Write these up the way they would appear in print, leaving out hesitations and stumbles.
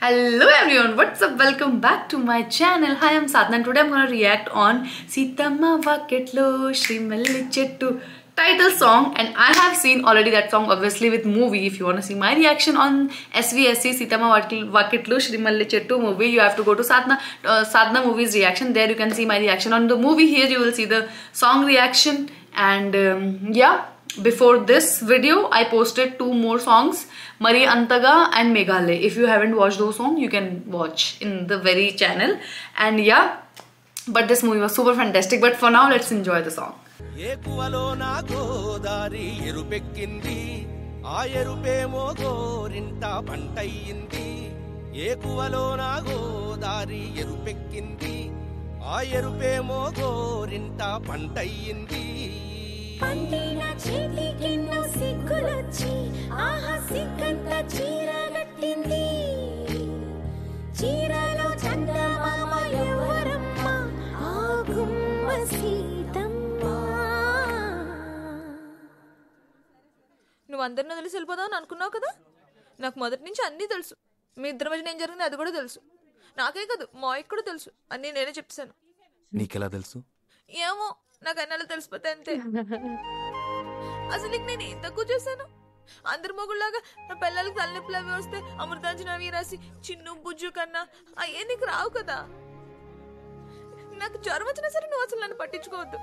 Hello everyone, what's up? Welcome back to my channel. Hi, I'm Sadhna and today I'm gonna react on Sitama Vaketlo Shrimalli Chettu title song, and I have seen already that song obviously with movie. If you want to see my reaction on SVSC Sitama Vaketlo Shrimalli Chettu movie, you have to go to Sadhna movies reaction. There you can see my reaction on the movie. Here you will see the song reaction, and yeah. Before this video, I posted 2 more songs, Mari Antaga and Meghalaya. If you haven't watched those songs, you can watch in the very channel. And yeah, but this movie was super fantastic. But for now, let's enjoy the song. పండిన చేతికెన్నో సిగ్గులొచ్చి ఆహా సిగ్గంత చీర కట్టింది చీరలో చందమామ ఎవరమ్మ ఆ గుమ్మ సీతమ్మ. నువ్వు అందరిని తెలిసి వెళ్ళిపోదావు అనుకున్నావు కదా. నాకు మొదటి నుంచి అన్నీ తెలుసు. మీ ఇద్దరి మధ్య ఏం జరిగింది అది కూడా తెలుసు. నాకే కాదు మాయకు కూడా తెలుసు. అన్నీ నేనే చెప్తాను. నీకెలా తెలుసు? ఏమో నాకు అన్నలు తెలిసిపోతే అంతే. అసలు నేను ఏం తక్కువ చేశాను? అందరి మొగుళ్ళలాగా నా పిల్లలకి తలనొప్పులు అవి వస్తే అమృతాంజన అవి రాసి చిన్ను బుజ్జు కన్నా అయ్యే నీకు రావు కదా. నాకు జ్వరం వచ్చినా సరే నువ్వు అసలు నన్ను పట్టించుకోవద్దు.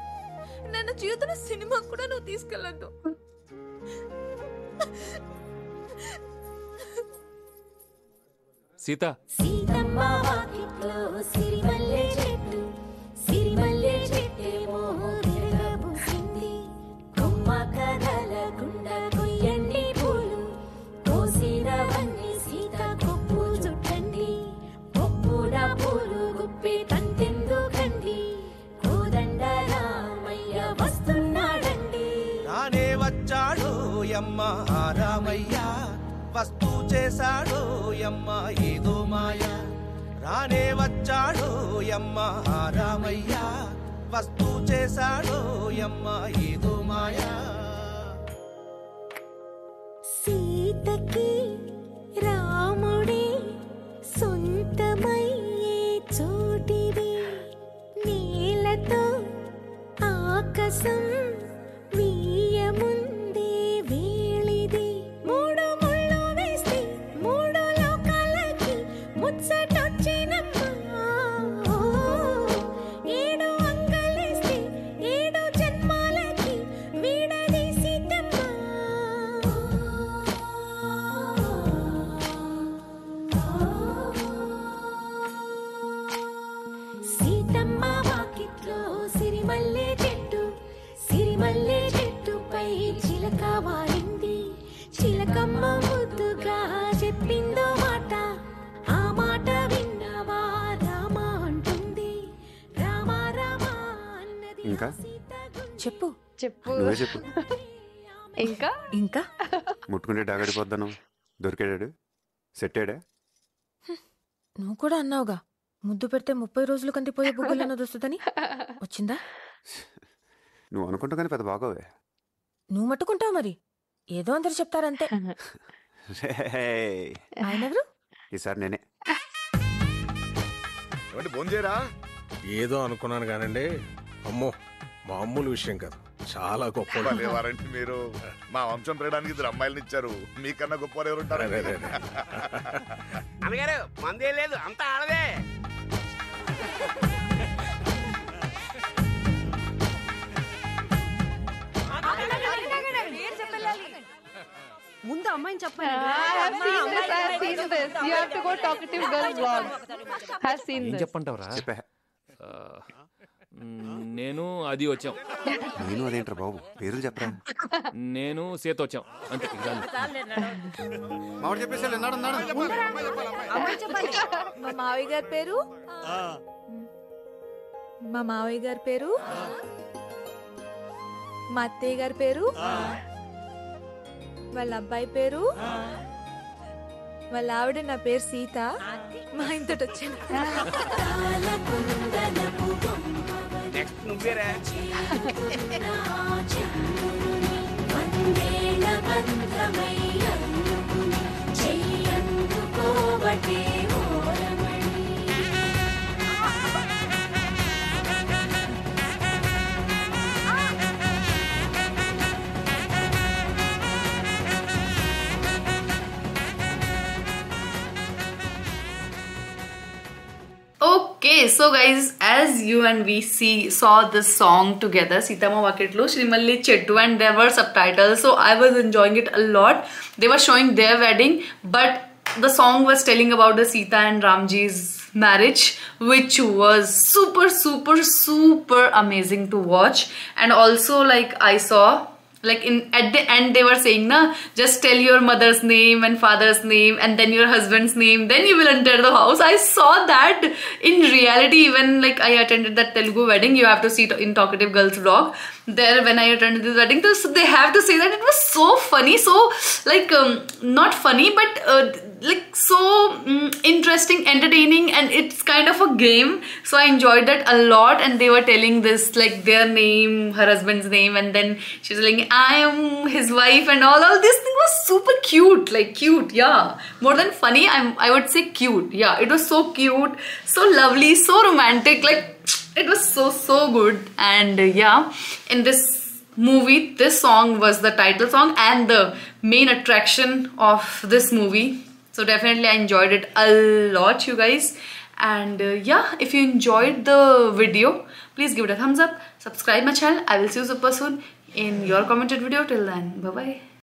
నన్ను జీవితంలో సినిమాకు కూడా నువ్వు తీసుకెళ్ళొద్దు. సీత సీతమ్మ వాకిట్లో సిరిమల్లె చెట్టు సిరిమల్లె చెట్టేమో తిరగబూసింది కొమ్మ కదలకుండా కొయ్యండి పూలు కోసిరవన్నీ సీత కొప్పు చుట్టండి కొప్పుడ పూలు గుప్పే తంతెందుకండి కోదండ రామయ్య వస్తున్నాడండి. రానే వచ్చాడు యమ్మ రామయ్య వస్తూ చేశాడు యమ్మ ఏదో మాయ. రానే వచ్చాడు యమ్మ రామయ్య వస్తూ చేశాడు యమ్మ ఏదో మాయ. సీతకి రాముడే సొంతమయ్యే చోటిది నీలతో ఆకాశం వీయముందే వేళిది మూడు ముళ్ళు వేస్తే మూడు లోకాలకి ముచ్చటొచ్చినమ్మా. ఏడు అంగలేస్తే ఏడు జన్మాలకి వీడది సీతమ్మ. సీతమ్మ వాకిట్లో సిరిమల్లె చెట్టు సిరిమల్లె చెట్టుపై చిలక వాలింది చిలకమ్మ ముద్దుగా చెప్పిందో మాట ఆ మాట విన్నవా రామ అంటుంది రామ రామ అన్నది. ఇంకా చెప్పు నువ్వే చెప్పు. ఇంకా ఇంకా ముట్టుకుంటే డాగడిపోద్దాను దొరికాడాడు సెట్టాడా? నువ్వు కూడా అన్నావుగా ముద్దు పెడితే 30 రోజులు కందిపోయే బుగ్గలను దొస్తుందని. వచ్చిందా? నువ్వు అనుకుంటా కానీ పెద్ద బాగోవే. నువ్వు మట్టుకుంటావు మరి. ఏదో అందరు చెప్తారంతే. ఆయనెవరు? ఈసారి నేనే. భోంచేరా? ఏదో అనుకున్నాను కానండి. అమ్మో మామూలు విషయం కాదు, చాలా గొప్ప వారంటే మీరు. మా వంశం పెరగడానికి 2 అమ్మాయిలను ఇచ్చారు, మీకన్నా గొప్ప ఎవరు ఉంటారు? అన్నగారు మందే లేదు, అంతా ఆడదే. ముందు అమ్మాయిని చెప్పండి. చెప్పంటావరా? నేను అది వచ్చాం. నేను అదేంట్రా బాబు, పేర్లు చెప్పరా? నేను సీత వచ్చాం అంతే. మామిడి చెప్పేసి మా మావయ్య గారి పేరు మా మావయ్య గారి పేరు మా అత్తయ్య గారి పేరు వాళ్ళ అబ్బాయి పేరు వాళ్ళ ఆవిడ నా పేరు సీత. మా ఇంతటి వచ్చాను. నెక్స్ట్ నువ్వేరా? బంధమై అందుకుని చెయ్యందుకోబడి మాటే ఓరమణి Okay, so guys, as you and we saw this song together, Sitama Vakitlo, Shrimalli Chettu, and there were subtitles, so I was enjoying it a lot. They were showing their wedding, but the song was telling about the Sita and Ramji's marriage, which was super amazing to watch. And also, like, I saw, like, at the end they were saying, na, just tell your mother's name and father's name and then your husband's name, then you will enter the house. I saw that in reality. Even like I attended that Telugu wedding, you have to see it in Talkative Girls vlog. There, when I attended this wedding, so they have to say that it was so funny, so like not funny, but like so interesting, entertaining, and it's kind of a game. So I enjoyed that a lot. And they were telling this, like, their name, her husband's name, and then she was like, I am his wife, and all this thing was super cute, like cute, yeah, more than funny. I would say cute, yeah. It was so cute, so lovely, so romantic, like it was so good. And yeah, in this movie, this song was the title song and the main attraction of this movie. So definitely I enjoyed it a lot, you guys. And yeah, if you enjoyed the video, please give it a thumbs up, subscribe my channel. I will see you super soon in your commented video. Till then, bye bye.